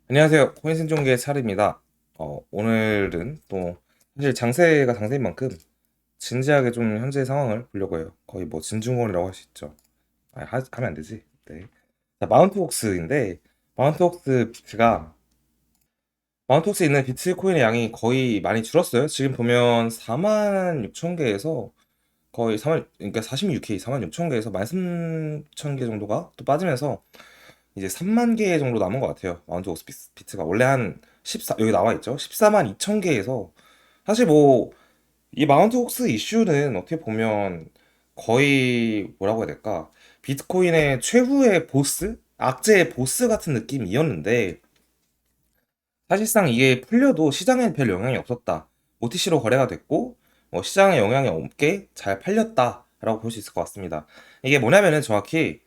안녕하세요. 코인생존기의 차르입니다. 오늘은 또 사실 장세가 장세인 만큼 진지하게 좀 현재 상황을 보려고 해요. 거의 뭐 진중권이라고 할 수 있죠. 하면 안 되지. 네. 자, 마운트웍스인데 마운트웍스 비트가 마운트웍스에 있는 비트코인의 양이 거의 많이 줄었어요. 지금 보면 4만 6천 개에서 거의 4만 그러니까 46K 4만 6천 개에서 13,000개 정도가 또 빠지면서 이제 3만 개 정도 남은 것 같아요. 마운트 옥스피트가 원래 한 14, 여기 나와 있죠. 14만 2천 개에서 사실 뭐 이 마운트 옥스 이슈는 어떻게 보면 거의 뭐라고 해야 될까? 비트코인의 최후의 보스? 악재의 보스 같은 느낌이었는데 사실상 이게 풀려도 시장엔 별 영향이 없었다. OTC로 거래가 됐고 시장에 영향이 없게 잘 팔렸다라고 볼 수 있을 것 같습니다. 이게 뭐냐면은 정확히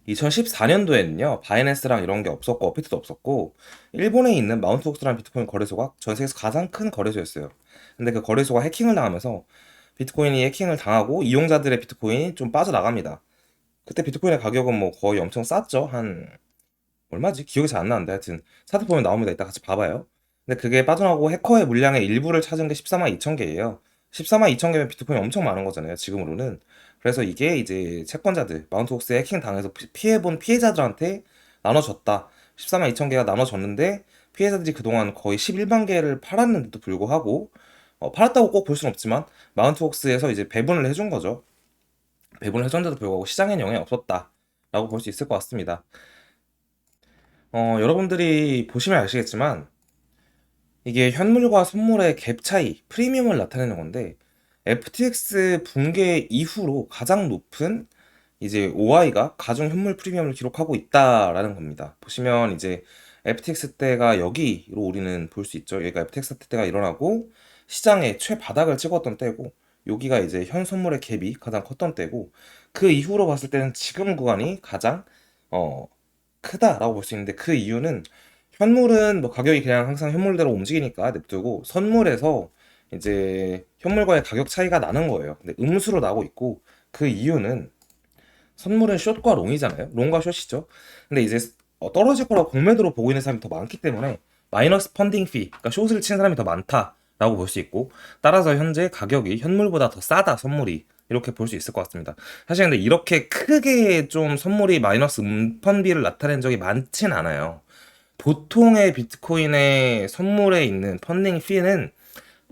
2014년도에는요 바이낸스랑 이런 게 없었고 어피트도 없었고 일본에 있는 마운트웍스라는 비트코인 거래소가 전 세계에서 가장 큰 거래소였어요. 근데 그 거래소가 해킹을 당하면서 비트코인이 해킹을 당하고 이용자들의 비트코인이 좀 빠져나갑니다. 그때 비트코인의 가격은 뭐 거의 엄청 쌌죠. 한 얼마지? 기억이 잘 안 나는데 하여튼 차트 보면 나옵니다. 이따 같이 봐봐요. 근데 그게 빠져나오고 해커의 물량의 일부를 찾은 게 14만 2천 개예요. 14만 2천 개면 비트코인이 엄청 많은 거잖아요. 지금으로는. 그래서 이게 이제 채권자들, 마운트웍스에 해킹 당해서 피해본 피해자들한테 나눠줬다. 14만 2천 개가 나눠졌는데 피해자들이 그동안 거의 11만 개를 팔았는데도 불구하고 팔았다고 꼭 볼 수는 없지만 마운트웍스에서 이제 배분을 해준 거죠. 배분을 해줬는데도 불구하고 시장엔 영향이 없었다라고 볼 수 있을 것 같습니다. 여러분들이 보시면 아시겠지만 이게 현물과 선물의 갭 차이, 프리미엄을 나타내는 건데 FTX 붕괴 이후로 가장 높은 이제 OI가 가중 현물 프리미엄을 기록하고 있다라는 겁니다. 보시면 이제 FTX 때가 여기로 우리는 볼 수 있죠. 여기가 FTX 때가 일어나고 시장의 최바닥을 찍었던 때고 여기가 이제 현 선물의 갭이 가장 컸던 때고 그 이후로 봤을 때는 지금 구간이 가장 어, 크다라고 볼 수 있는데 그 이유는 현물은 뭐 가격이 그냥 항상 현물대로 움직이니까 냅두고 선물에서 이제 현물과의 가격 차이가 나는 거예요. 근데 음수로 나고 있고 그 이유는 선물은 숏과 롱이잖아요. 롱과 숏이죠. 근데 이제 떨어질 거라고 공매도로 보고 있는 사람이 더 많기 때문에 마이너스 펀딩 피, 그러니까 숏을 치는 사람이 더 많다라고 볼 수 있고 따라서 현재 가격이 현물보다 더 싸다 선물이 이렇게 볼 수 있을 것 같습니다. 사실 근데 이렇게 크게 좀 선물이 마이너스 음펀비를 나타낸 적이 많진 않아요. 보통의 비트코인의 선물에 있는 펀딩 피는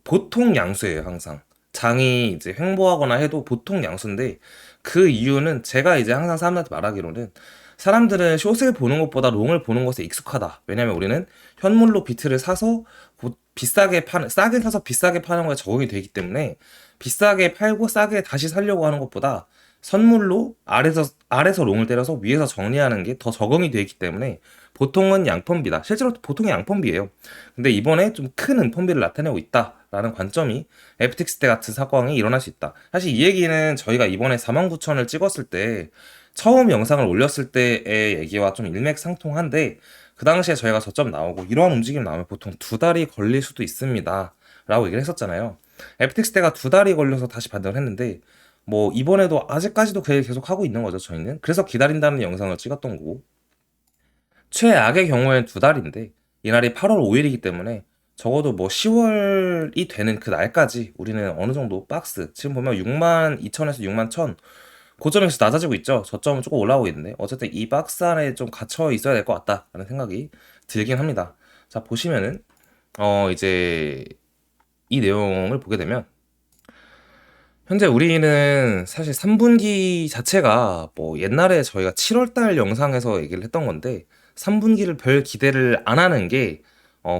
보통 양수예요, 항상. 장이 이제 횡보하거나 해도 보통 양수인데 그 이유는 제가 이제 항상 사람들한테 말하기로는 사람들은 숏을 보는 것보다 롱을 보는 것에 익숙하다. 왜냐면 우리는 현물로 비트를 사서 싸게 사서 비싸게 파는 거에 적응이 되기 때문에 비싸게 팔고 싸게 다시 살려고 하는 것보다 선물로 아래서 롱을 때려서 위에서 정리하는 게 더 적응이 되기 때문에 보통은 양펀비다. 실제로 보통이 양펀비예요. 근데 이번에 좀 큰 은펀비를 나타내고 있다라는 관점이 FTX 때 같은 사건이 일어날 수 있다. 사실 이 얘기는 저희가 이번에 49,000을 찍었을 때 처음 영상을 올렸을 때의 얘기와 좀 일맥상통한데 그 당시에 저희가 저점 나오고 이러한 움직임 나오면 보통 두 달이 걸릴 수도 있습니다. 라고 얘기를 했었잖아요. FTX 때가 두 달이 걸려서 다시 반등을 했는데 뭐 이번에도 아직까지도 그 얘기 계속 하고 있는 거죠, 저희는. 그래서 기다린다는 영상을 찍었던 거고 최악의 경우엔 두 달인데 이날이 8월 5일이기 때문에 적어도 뭐 10월이 되는 그 날까지 우리는 어느 정도 박스 지금 보면 62,000에서 61,000 고점에서 낮아지고 있죠. 저점은 조금 올라오고 있는데 어쨌든 이 박스 안에 좀 갇혀 있어야 될 것 같다라는 생각이 들긴 합니다. 자 보시면은 이제 이 내용을 보게 되면 현재 우리는 사실 3분기 자체가 뭐 옛날에 저희가 7월달 영상에서 얘기를 했던 건데 3분기를 별 기대를 안 하는 게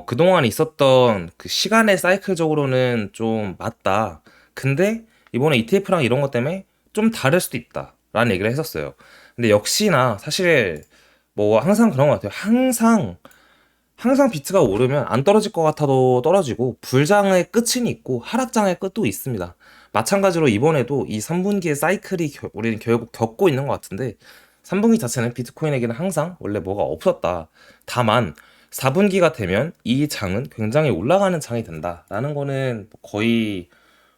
그동안 있었던 그 시간의 사이클적으로는 좀 맞다. 근데 이번에 ETF랑 이런 것 때문에 좀 다를 수도 있다. 라는 얘기를 했었어요. 근데 역시나 사실 뭐 항상 그런 것 같아요. 항상 비트가 오르면 안 떨어질 것 같아도 떨어지고 불장의 끝은 있고 하락장의 끝도 있습니다. 마찬가지로 이번에도 이 3분기의 사이클이 우리는 결국 겪고 있는 것 같은데 3분기 자체는 비트코인에게는 항상 원래 뭐가 없었다. 다만 4분기가 되면 이 장은 굉장히 올라가는 장이 된다라는 거는 거의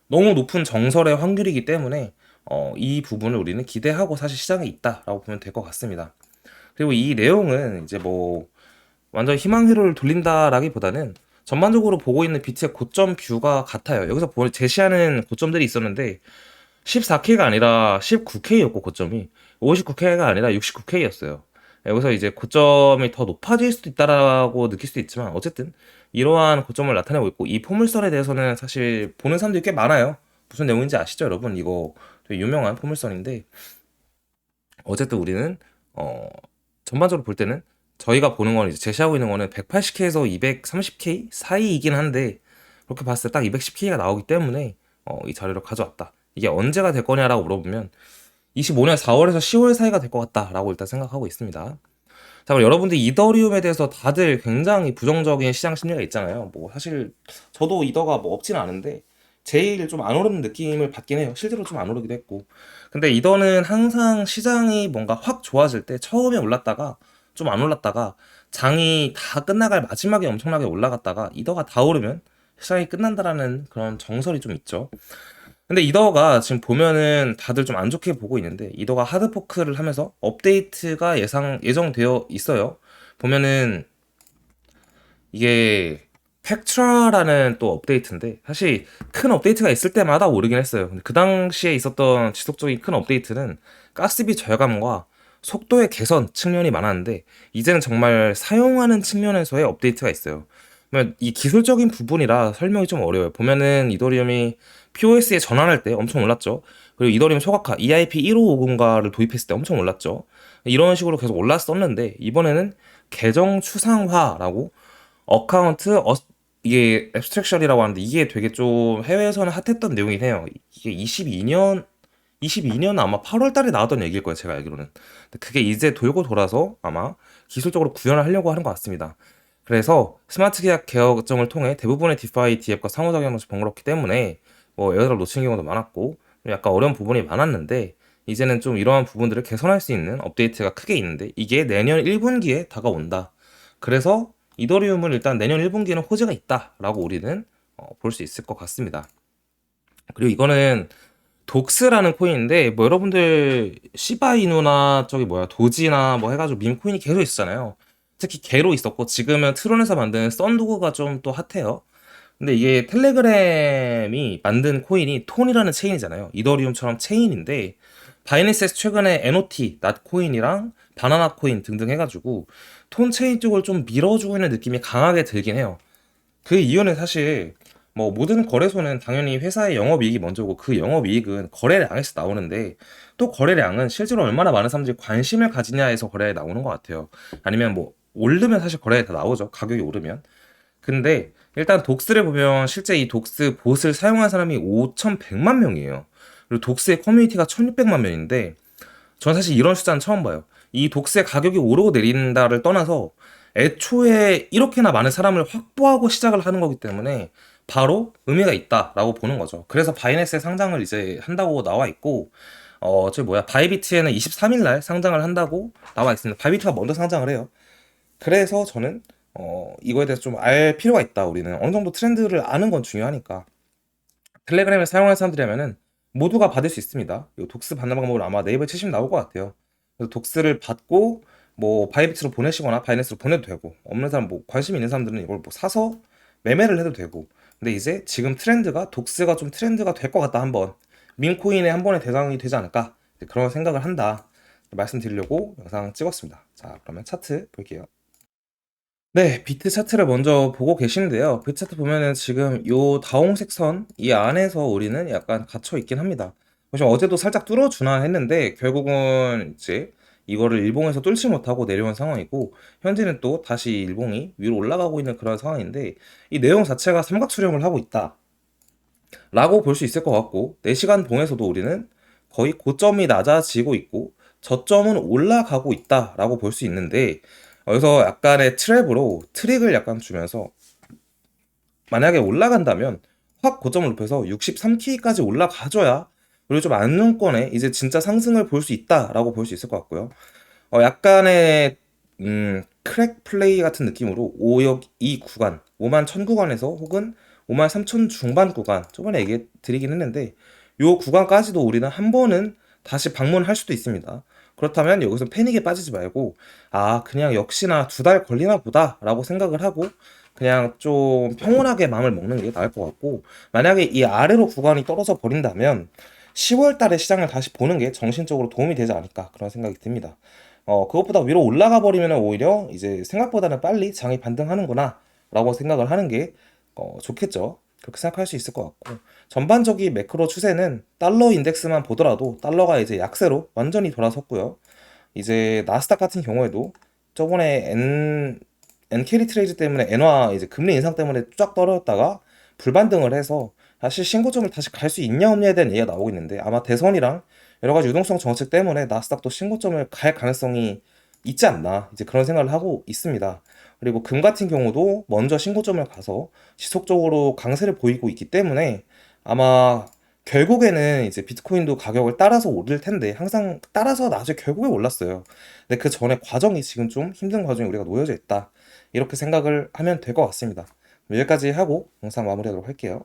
너무 높은 정설의 확률이기 때문에 이 부분을 우리는 기대하고 사실 시장에 있다라고 보면 될 것 같습니다. 그리고 이 내용은 이제 뭐 완전 희망회로를 돌린다라기보다는 전반적으로 보고 있는 비트의 고점 뷰가 같아요. 여기서 제시하는 고점들이 있었는데 14K가 아니라 19K였고 고점이 59K가 아니라 69K였어요. 여기서 이제 고점이 더 높아질 수도 있다라고 느낄 수도 있지만 어쨌든 이러한 고점을 나타내고 있고 이 포물선에 대해서는 사실 보는 사람들이 꽤 많아요. 무슨 내용인지 아시죠, 여러분? 이거 되게 유명한 포물선인데 어쨌든 우리는 어 전반적으로 볼 때는 저희가 보는 건 이제 제시하고 있는 거는 180K에서 230K 사이이긴 한데 그렇게 봤을 때 딱 210K가 나오기 때문에 이 자료를 가져왔다. 이게 언제가 될 거냐라고 물어보면 25년 4월에서 10월 사이가 될 것 같다라고 일단 생각하고 있습니다. 자, 그럼 여러분들 이더리움에 대해서 다들 굉장히 부정적인 시장 심리가 있잖아요. 뭐 사실 저도 이더가 뭐 없진 않은데 제일 좀 안 오르는 느낌을 받긴 해요. 실제로 좀 안 오르기도 했고. 근데 이더는 항상 시장이 뭔가 확 좋아질 때 처음에 올랐다가 좀 안 올랐다가 장이 다 끝나갈 마지막에 엄청나게 올라갔다가 이더가 다 오르면 시장이 끝난다라는 그런 정설이 좀 있죠. 근데 이더가 지금 보면은 다들 좀 안 좋게 보고 있는데 이더가 하드포크를 하면서 업데이트가 예정되어 있어요. 보면은 이게 팩트라라는 또 업데이트인데 사실 큰 업데이트가 있을 때마다 오르긴 했어요. 근데 그 당시에 있었던 지속적인 큰 업데이트는 가스비 절감과 속도의 개선 측면이 많았는데 이제는 정말 사용하는 측면에서의 업데이트가 있어요. 그러면 이 기술적인 부분이라 설명이 좀 어려워요. 보면은 이더리움이 POS에 전환할 때 엄청 올랐죠. 그리고 이더리움 소각화 EIP 1550가를 도입했을 때 엄청 올랐죠. 이런 식으로 계속 올랐었는데 이번에는 계정 추상화라고 어카운트 이게 앱스트랙션이라고 하는데 이게 되게 좀 해외에서는 핫했던 내용이긴 해요. 이게 22년 아마 8월 달에 나왔던 얘기일 거예요, 제가 알기로는. 근데 그게 이제 돌고 돌아서 아마 기술적으로 구현을 하려고 하는 것 같습니다. 그래서 스마트 계약 개혁정을 통해 대부분의 디파이 DApp과 상호작용이 번거롭기 때문에 뭐 에어드랍 놓치는 경우도 많았고 약간 어려운 부분이 많았는데 이제는 좀 이러한 부분들을 개선할 수 있는 업데이트가 크게 있는데 이게 내년 1분기에 다가온다. 그래서 이더리움은 일단 내년 1분기에는 호재가 있다라고 우리는 볼 수 있을 것 같습니다. 그리고 이거는 독스라는 코인인데 뭐 여러분들 시바이누나 저기 뭐야 도지나 뭐 해가지고 밈 코인이 계속 있었잖아요. 특히 게로 있었고 지금은 트론에서 만든 썬도그가 좀 또 핫해요. 근데 이게 텔레그램이 만든 코인이 톤이라는 체인이잖아요. 이더리움처럼 체인인데 바이낸스에서 최근에 NOT, 낫코인이랑 바나나 코인 등등 해가지고 톤 체인 쪽을 좀 밀어주고 있는 느낌이 강하게 들긴 해요. 그 이유는 사실 뭐 모든 거래소는 당연히 회사의 영업이익이 먼저고 그 영업이익은 거래량에서 나오는데 또 거래량은 실제로 얼마나 많은 사람들이 관심을 가지냐에서 거래에 나오는 것 같아요. 아니면 뭐 오르면 사실 거래에 다 나오죠. 가격이 오르면. 근데 일단 독스를 보면 실제 이 독스 봇을 사용한 사람이 5,100만 명이에요. 그리고 독스의 커뮤니티가 1,600만 명인데 전 사실 이런 숫자는 처음 봐요. 이 독스의 가격이 오르고 내린다를 떠나서 애초에 이렇게나 많은 사람을 확보하고 시작을 하는 거기 때문에 바로 의미가 있다라고 보는 거죠. 그래서 바이낸스에 상장을 이제 한다고 나와 있고 저 뭐야 바이비트에는 23일 날 상장을 한다고 나와 있습니다. 바이비트가 먼저 상장을 해요. 그래서 저는 이거에 대해서 좀 알 필요가 있다. 우리는 어느 정도 트렌드를 아는 건 중요하니까. 텔레그램을 사용하는 사람들이라면은 모두가 받을 수 있습니다. 이 독스 받는 방법을 아마 네이버에 치시면 나올 것 같아요. 그래서 독스를 받고 뭐 바이비트로 보내시거나 바이낸스로 보내도 되고 없는 사람 뭐 관심 있는 사람들은 이걸 뭐 사서 매매를 해도 되고. 근데 이제 지금 트렌드가 독스가 좀 트렌드가 될 것 같다 한번 밈코인의 한 번의 대상이 되지 않을까 그런 생각을 한다 말씀드리려고 영상 찍었습니다. 자 그러면 차트 볼게요. 네, 비트 차트를 먼저 보고 계시는데요. 비트 차트 보면은 지금 요 다홍색 선 이 안에서 우리는 약간 갇혀 있긴 합니다. 사실 어제도 살짝 뚫어주나 했는데 결국은 이제 이거를 일봉에서 뚫지 못하고 내려온 상황이고 현재는 또 다시 일봉이 위로 올라가고 있는 그런 상황인데 이 내용 자체가 삼각 수렴을 하고 있다라고 볼 수 있을 것 같고 4시간 봉에서도 우리는 거의 고점이 낮아지고 있고 저점은 올라가고 있다라고 볼 수 있는데 여기서 약간의 트랩으로 트릭을 약간 주면서 만약에 올라간다면 확 고점을 높여서 63K까지 올라가줘야 그리고 좀 안정권에 이제 진짜 상승을 볼 수 있다라고 볼 수 있을 것 같고요. 약간의 크랙 플레이 같은 느낌으로 5역 이 구간 5만 1000 구간에서 혹은 5만 3000 중반 구간 저번에 얘기 드리긴 했는데 요 구간까지도 우리는 한 번은 다시 방문할 수도 있습니다. 그렇다면 여기서 패닉에 빠지지 말고 아 그냥 역시나 2달 걸리나 보다라고 생각을 하고 그냥 좀 평온하게 마음을 먹는 게 나을 것 같고, 만약에 이 아래로 구간이 떨어져 버린다면 10월 달에 시장을 다시 보는 게 정신적으로 도움이 되지 않을까 그런 생각이 듭니다. 그것보다 위로 올라가 버리면 오히려 이제 생각보다는 빨리 장이 반등하는구나 라고 생각을 하는 게 좋겠죠. 그렇게 생각할 수 있을 것 같고, 전반적인 매크로 추세는 달러 인덱스만 보더라도 달러가 이제 약세로 완전히 돌아섰고요. 이제 나스닥 같은 경우에도 저번에 엔캐리 트레이드 때문에 엔화 이제 금리 인상 때문에 쫙 떨어졌다가 불반등을 해서 사실 신고점을 다시 갈 수 있냐 없냐에 대한 얘기가 나오고 있는데, 아마 대선이랑 여러 가지 유동성 정책 때문에 나스닥도 신고점을 갈 가능성이 있지 않나 이제 그런 생각을 하고 있습니다. 그리고 금 같은 경우도 먼저 신고점을 가서 지속적으로 강세를 보이고 있기 때문에 아마 결국에는 이제 비트코인도 가격을 따라서 오를 텐데, 항상 따라서 나중에 결국에 올랐어요. 근데 그 전에 과정이 지금 좀 힘든 과정에 우리가 놓여져 있다. 이렇게 생각을 하면 될 것 같습니다. 여기까지 하고 영상 마무리하도록 할게요.